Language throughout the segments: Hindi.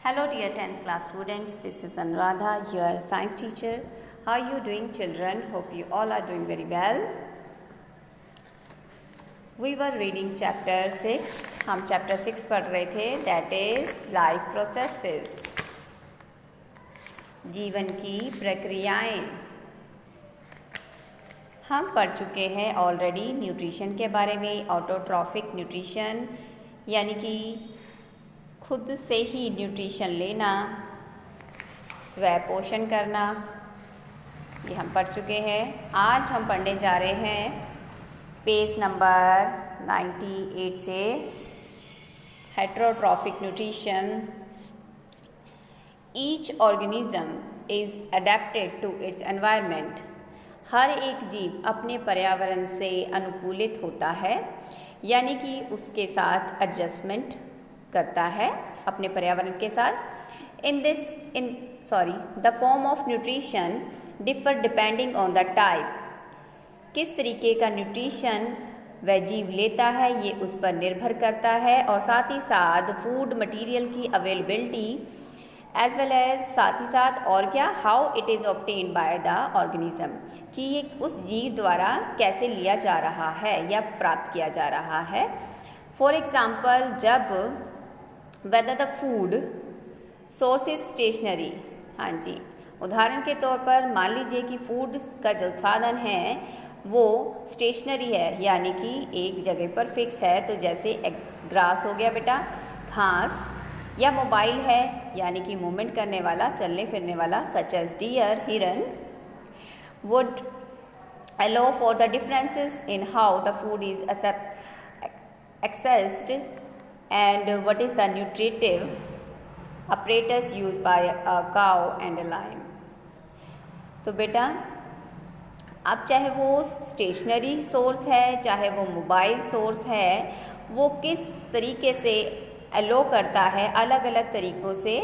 Hello dear 10th class students, this is Anuradha, your science teacher. How are you doing children? Hope you all are doing very well. We were reading chapter 6. हम chapter 6 पढ़ रहे थे, that is life processes. जीवन की प्रक्रियाएं हम पढ़ चुके हैं ऑलरेडी न्यूट्रिशन के बारे में. ऑटोट्रॉफिक न्यूट्रिशन यानी कि खुद से ही न्यूट्रिशन लेना, स्वयं पोषण करना, ये हम पढ़ चुके हैं. आज हम पढ़ने जा रहे हैं पेज नंबर 98 से heterotrophic nutrition. Each organism is adapted to its environment. हर एक जीव अपने पर्यावरण से अनुकूलित होता है, यानी कि उसके साथ एडजस्टमेंट करता है अपने पर्यावरण के साथ. The form of nutrition differ depending on the type. किस तरीके का न्यूट्रिशन वह जीव लेता है ये उस पर निर्भर करता है, और साथ ही साथ फूड मटेरियल की अवेलेबिलिटी एज वेल एज साथ ही साथ और क्या, how it is obtained by the organism, कि ये उस जीव द्वारा कैसे लिया जा रहा है या प्राप्त किया जा रहा है. फॉर एग्ज़ाम्पल, जब whether the food source is stationary. हाँ जी, उदाहरण के तौर पर मान लीजिए कि फूड का जो साधन है वो स्टेशनरी है, यानी कि एक जगह पर फिक्स है. तो जैसे ग्रास हो गया बेटा, घास, या मोबाइल है यानी कि मूवमेंट करने वाला, चलने फिरने वाला, सच एज डियर, हिरन, would allow for the differences in how the food is accessed and what is the nutritive apparatus used by a cow and a lion. तो बेटा अब चाहे वो स्टेशनरी सोर्स है, चाहे वो मोबाइल सोर्स है, वो किस तरीके से अलो करता है, अलग अलग तरीक़ों से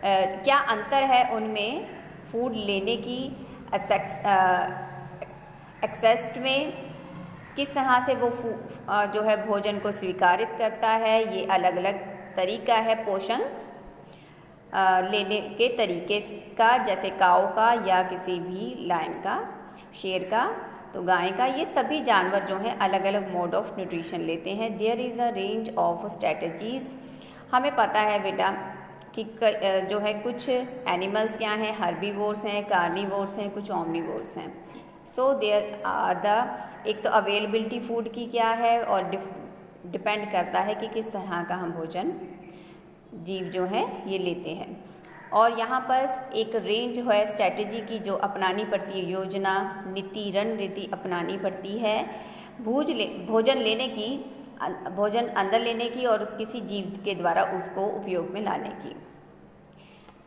क्या अंतर है उनमें फूड लेने की एक्सेस में, किस तरह से वो जो है भोजन को स्वीकारित करता है, ये अलग अलग तरीका है पोषण लेने के तरीके का, जैसे काऊ का या किसी भी लायन का, शेर का, तो गाय का. ये सभी जानवर जो हैं अलग अलग मोड ऑफ न्यूट्रिशन लेते हैं. There is a range of strategies. हमें पता है बेटा कि जो है कुछ एनिमल्स क्या हैं, हर्बीवोर्स हैं, कार्निवोर्स हैं, कुछ ओमनिवोर्स हैं. सो देयर आर द, एक तो अवेलेबिलिटी फूड की क्या है और डिपेंड करता है कि किस तरह का हम भोजन जीव जो है ये लेते हैं. और यहाँ पर एक रेंज है स्ट्रैटेजी की जो अपनानी पड़ती है, योजना, नीति, रणनीति अपनानी पड़ती है भोजन लेने की, भोजन अंदर लेने की और किसी जीव के द्वारा उसको उपयोग में लाने की.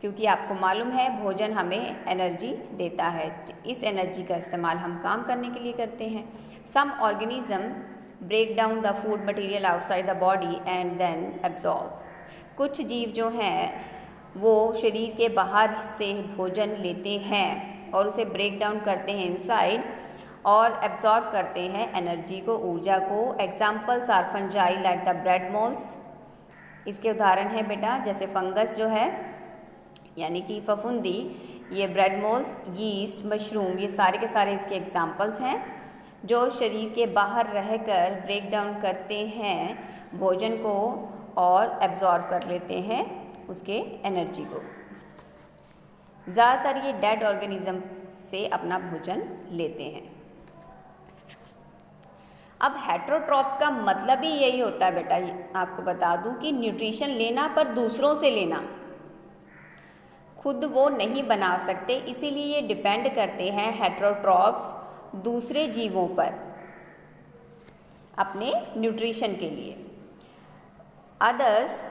क्योंकि आपको मालूम है भोजन हमें एनर्जी देता है, इस एनर्जी का इस्तेमाल हम काम करने के लिए करते हैं. Some organism break down the food material outside the body and then absorb. कुछ जीव जो हैं वो शरीर के बाहर से भोजन लेते हैं और उसे ब्रेक डाउन करते हैं इनसाइड, और एब्जॉर्व करते हैं एनर्जी को, ऊर्जा को. Examples are fungi like the bread moulds. इसके उदाहरण है बेटा जैसे फंगस जो है यानी कि फफूंदी, ये ब्रेड मोल्स, यीस्ट, मशरूम, ये सारे के सारे इसके एग्जाम्पल्स हैं जो शरीर के बाहर रहकर ब्रेक डाउन करते हैं भोजन को और एब्जॉर्व कर लेते हैं उसके एनर्जी को. ज़्यादातर ये डेड ऑर्गेनिज्म से अपना भोजन लेते हैं. अब हेटेरोट्रॉप्स का मतलब ही यही होता है बेटा, आपको बता दूं कि न्यूट्रिशन लेना पर दूसरों से लेना, खुद वो नहीं बना सकते, इसीलिए ये डिपेंड करते हैं हेटेरोट्रॉप्स दूसरे जीवों पर अपने न्यूट्रिशन के लिए. Others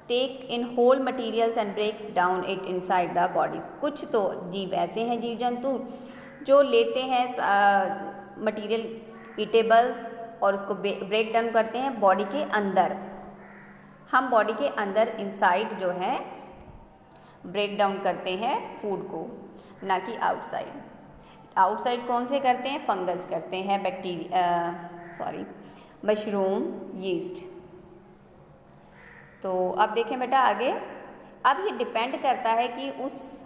take in whole materials and break down it inside the bodies. कुछ तो जीव ऐसे हैं, जीव जंतु, जो लेते हैं मटीरियल ईटेबल्स और उसको ब्रेक डाउन करते हैं बॉडी के अंदर. हम बॉडी के अंदर इनसाइड जो है ब्रेक डाउन करते हैं फूड को, ना कि आउटसाइड. आउटसाइड कौन से करते हैं? फंगस करते हैं, मशरूम, यीस्ट. तो अब देखें बेटा आगे, अब ये डिपेंड करता है कि उस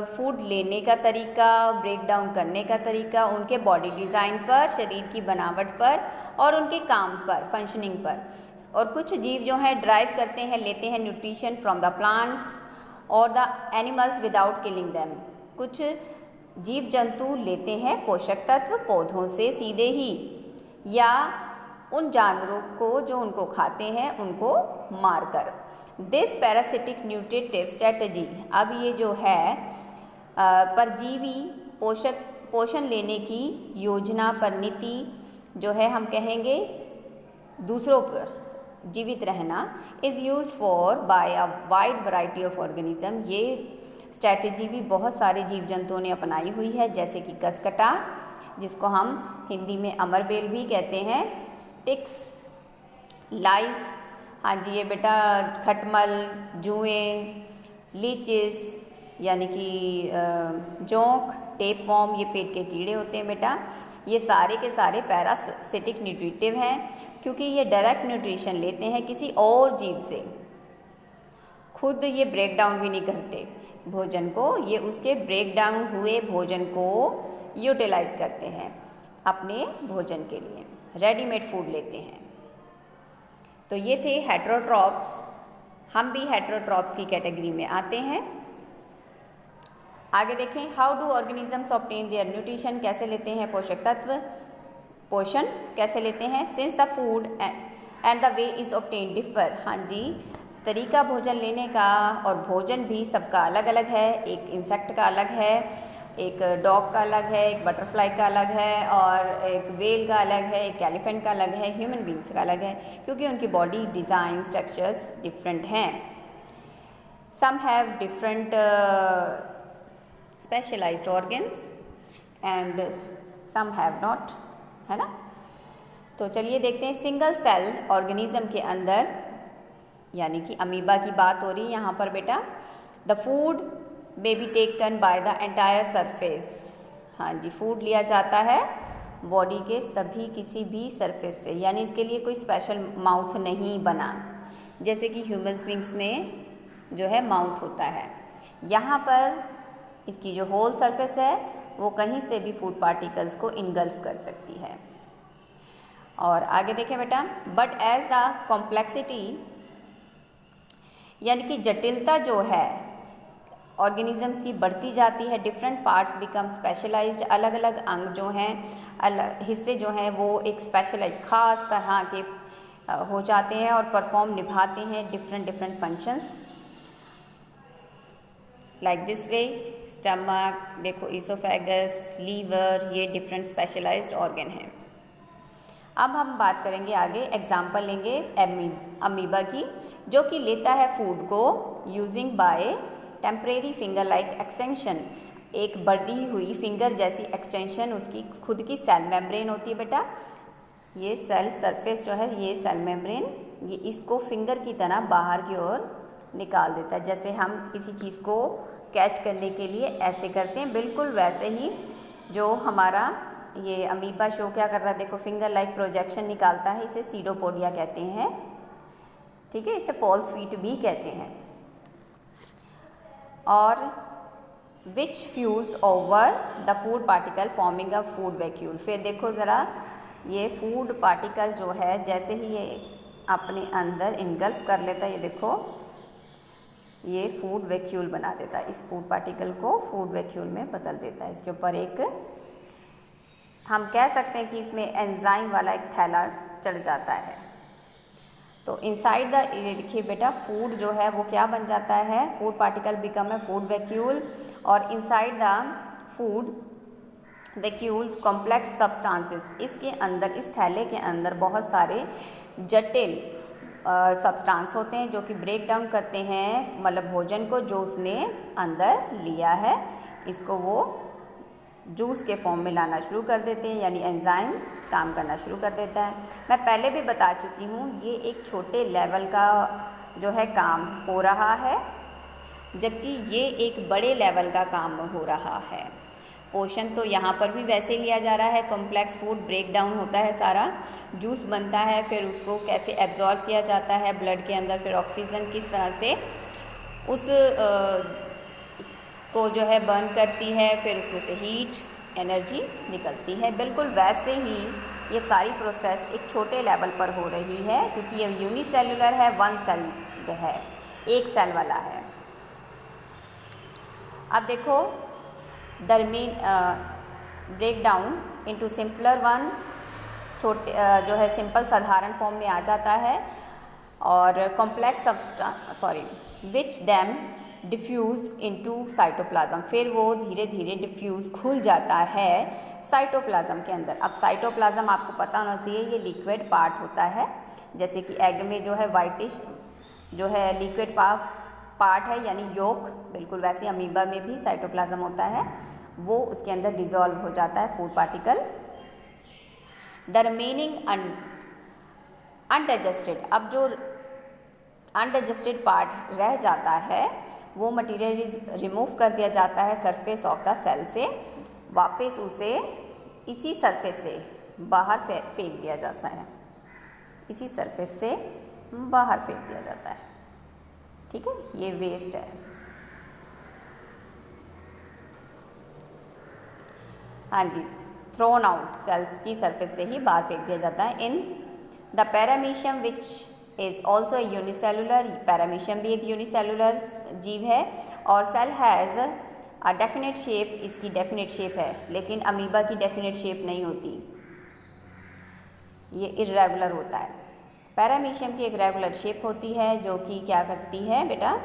फूड लेने का तरीका, ब्रेक डाउन करने का तरीका, उनके बॉडी डिज़ाइन पर, शरीर की बनावट पर और उनके काम पर, फंक्शनिंग पर। और कुछ जीव जो हैं ड्राइव करते हैं, लेते हैं न्यूट्रिशन फ्रॉम द प्लांट्स और the animals without killing them. कुछ जीव जंतु लेते हैं पोषक तत्व पौधों से सीधे ही, या उन जानवरों को जो उनको खाते हैं उनको मारकर। दिस पैरासिटिक न्यूट्रिटिव स्ट्रेटजी, अब ये जो है परजीवी पोषण लेने की योजना पर नीति जो है, हम कहेंगे दूसरों पर जीवित रहना, is used for by a wide variety of organism. ये स्ट्रेटजी भी बहुत सारे जीव जंतुओं ने अपनाई हुई है, जैसे कि कसकटा, जिसको हम हिंदी में अमरबेल भी कहते हैं, टिक्स, लाइस, हाँ जी ये बेटा खटमल, जुएं, लीचेस यानी कि जोंक, टेपवॉर्म, ये पेट के कीड़े होते हैं बेटा। ये सारे के सारे पैरासिटिक न्यूट्रिटिव हैं, क्योंकि ये डायरेक्ट न्यूट्रिशन लेते हैं किसी और जीव से, खुद ये ब्रेक डाउन भी नहीं करते भोजन को, ये उसके ब्रेक डाउन हुए भोजन को यूटिलाइज करते हैं अपने भोजन के लिए, रेडीमेड फूड लेते हैं। तो ये थे हेटेरोट्रॉप्स। हम भी हेटेरोट्रॉप्स की कैटेगरी में आते हैं। आगे देखें, how do organisms obtain their nutrition, कैसे लेते हैं पोषक तत्व, पोषण कैसे लेते हैं। Since the food and the way is obtain differ, हाँ जी तरीका भोजन लेने का और भोजन भी सबका अलग अलग है। एक इंसेक्ट का अलग है, एक डॉग का अलग है, एक बटरफ्लाई का अलग है, और एक वेल का अलग है, एक एलिफेंट का अलग है, ह्यूमन बींग्स का अलग है, क्योंकि उनकी बॉडी डिज़ाइन स्ट्रक्चर्स डिफरेंट हैं। Some have different specialised organs and some have not, है ना। तो चलिए देखते हैं, सिंगल सेल ऑर्गेनिज्म के अंदर, यानी कि अमीबा की बात हो रही है यहाँ पर बेटा। The food may be taken by the entire surface, हाँ जी फूड लिया जाता है बॉडी के सभी किसी भी सरफेस से, यानी इसके लिए कोई स्पेशल माउथ नहीं बना, जैसे कि ह्यूमन बींग्स में जो है माउथ होता है। यहाँ पर इसकी जो होल सरफेस है वो कहीं से भी फूड पार्टिकल्स को इनगल्फ कर सकती है। और आगे देखें बेटा, बट एज द कॉम्प्लेक्सिटी, यानी कि जटिलता जो है ऑर्गेनिजम्स की बढ़ती जाती है, डिफरेंट पार्ट्स बिकम स्पेशलाइज्ड, अलग अलग अंग जो हैं, अलग हिस्से जो हैं वो एक स्पेशलाइज खास तरह के हो जाते हैं और परफॉर्म निभाते हैं different functions, like this way. Stomach देखो, इसोफेगस, लीवर, ये डिफरेंट स्पेशलाइज्ड ऑर्गन हैं। अब हम बात करेंगे आगे, एग्जाम्पल लेंगे अमीबा की, जो कि लेता है फूड को using by temporary finger like extension, एक बढ़ी हुई फिंगर जैसी एक्सटेंशन उसकी खुद की सेल मेम्ब्रेन होती है बेटा। ये सेल सरफेस जो है, ये सेल मेम्ब्रेन, ये इसको फिंगर की तरह बाहर की ओर निकाल देता है, जैसे हम किसी चीज़ को कैच करने के लिए ऐसे करते हैं, बिल्कुल वैसे ही जो हमारा ये अमीबा शो क्या कर रहा है, देखो फिंगर लाइक प्रोजेक्शन निकालता है, इसे सीडोपोडिया कहते हैं, ठीक है, इसे फॉल्स फीट भी कहते हैं। और which fuse over the food particle forming a food vacuole, फिर देखो ज़रा ये फूड पार्टिकल जो है जैसे ही ये अपने अंदर इनगल्फ कर लेता है, ये देखो ये फूड वैक्यूल बना देता है, इस फूड पार्टिकल को फूड वैक्यूल में बदल देता है। इसके ऊपर एक, हम कह सकते हैं कि इसमें एंजाइम वाला एक थैला चढ़ जाता है। तो इनसाइड द, ये देखिए बेटा, फूड जो है वो क्या बन जाता है, फूड पार्टिकल बिकम है फूड वैक्यूल, और inside the food vacuole complex substances, इसके अंदर, इस थैले के अंदर बहुत सारे जटिल सब्सटेंस होते हैं जो कि ब्रेक डाउन करते हैं, मतलब भोजन को जो उसने अंदर लिया है इसको वो जूस के फॉर्म में लाना शुरू कर देते हैं, यानी एंजाइम काम करना शुरू कर देता है। मैं पहले भी बता चुकी हूँ, ये एक छोटे लेवल का जो है काम हो रहा है, जबकि ये एक बड़े लेवल का काम हो रहा है। पोषण तो यहाँ पर भी वैसे लिया जा रहा है, कॉम्प्लेक्स फूड ब्रेक डाउन होता है, सारा जूस बनता है, फिर उसको कैसे एब्जॉर्व किया जाता है ब्लड के अंदर, फिर ऑक्सीजन किस तरह से उस को जो है बर्न करती है, फिर उसमें से हीट एनर्जी निकलती है। बिल्कुल वैसे ही ये सारी प्रोसेस एक छोटे लेवल पर हो रही है, क्योंकि ये यूनिसेलुलर है, वन सेल्ड है, एक सेल वाला है। अब देखो दरमियान break down into simpler one, छोटे जो है सिंपल साधारण फॉर्म में आ जाता है, और complex which them diffuse into cytoplasm, फिर वो धीरे धीरे डिफ्यूज़ खुल जाता है साइटोप्लाज्म के अंदर। अब साइटोप्लाज्म आपको पता होना चाहिए, ये लिक्विड पार्ट होता है, जैसे कि एग में जो है वाइटिश जो है लिक्विड पार्ट है यानी योक, बिल्कुल वैसे अमीबा में भी साइटोप्लाज्म होता है, वो उसके अंदर डिज़ोल्व हो जाता है food particle. The remaining undigested, अब जो अनडाइजेस्टेड पार्ट रह जाता है वो मटेरियल रिमूव कर दिया जाता है सरफेस ऑफ द सेल से, वापस उसे इसी सरफेस से बाहर फेंक दिया जाता है, इसी सरफेस से बाहर फेंक दिया जाता है। ठीक है, ये वेस्ट है। हाँ जी, थ्रोन आउट, सेल्स की सरफेस से ही बाहर फेंक दिया जाता है। In the paramecium which is also unicellular, paramecium भी एक यूनिसेलुलर जीव है, और cell has a definite shape, इसकी डेफिनेट शेप है, लेकिन अमीबा की डेफिनेट शेप नहीं होती, ये इर्रेगुलर होता है। पैरामीशियम की एक रेगुलर शेप होती है जो कि क्या करती है बेटा,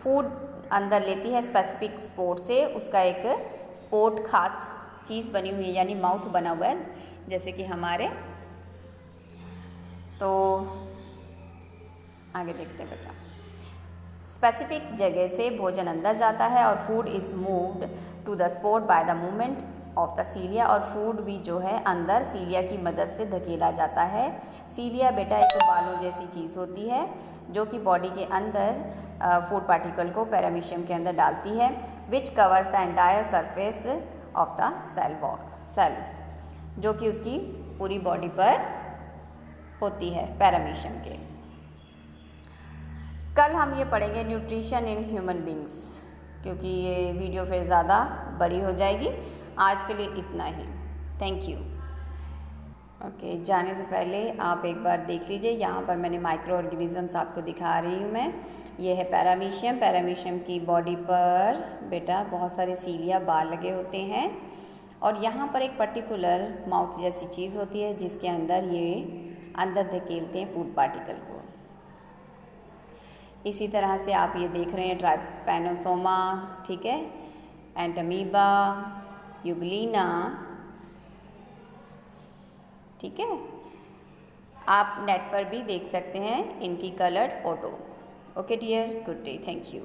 फूड अंदर लेती है स्पेसिफिक स्पोर्ट से, उसका एक स्पोर्ट खास चीज़ बनी हुई है, यानी माउथ बना हुआ है जैसे कि हमारे। तो आगे देखते हैं बेटा, स्पेसिफिक जगह से भोजन अंदर जाता है और food is moved to the spot by the movement of the cilia, और फूड भी जो है अंदर सीलिया की मदद से धकेला जाता है। सीलिया बेटा एक बालों जैसी चीज़ होती है जो कि बॉडी के अंदर फूड पार्टिकल को पैरामीशियम के अंदर डालती है, which covers the entire surface of the cell, जो कि उसकी पूरी बॉडी पर होती है पैरामीशियम के। कल हम ये पढ़ेंगे न्यूट्रिशन इन ह्यूमन बींग्स, क्योंकि ये वीडियो फिर ज़्यादा बड़ी हो जाएगी। आज के लिए इतना ही, थैंक यू। ओके, जाने से पहले आप एक बार देख लीजिए, यहाँ पर मैंने माइक्रो ऑर्गेनिजम्स आपको दिखा रही हूँ मैं। ये है पैरामीशियम, पैरामीशियम की बॉडी पर बेटा बहुत सारे सीलिया बाल लगे होते हैं, और यहाँ पर एक पर्टिकुलर माउथ जैसी चीज़ होती है जिसके अंदर ये अंदर धकेलते हैं फूड पार्टिकल को। इसी तरह से आप ये देख रहे हैं ट्राइपैनोसोमा, ठीक है, एंटमीबा, यूग्लिना, ठीक है। आप नेट पर भी देख सकते हैं इनकी coloured photo. Okay dear, good day, thank you.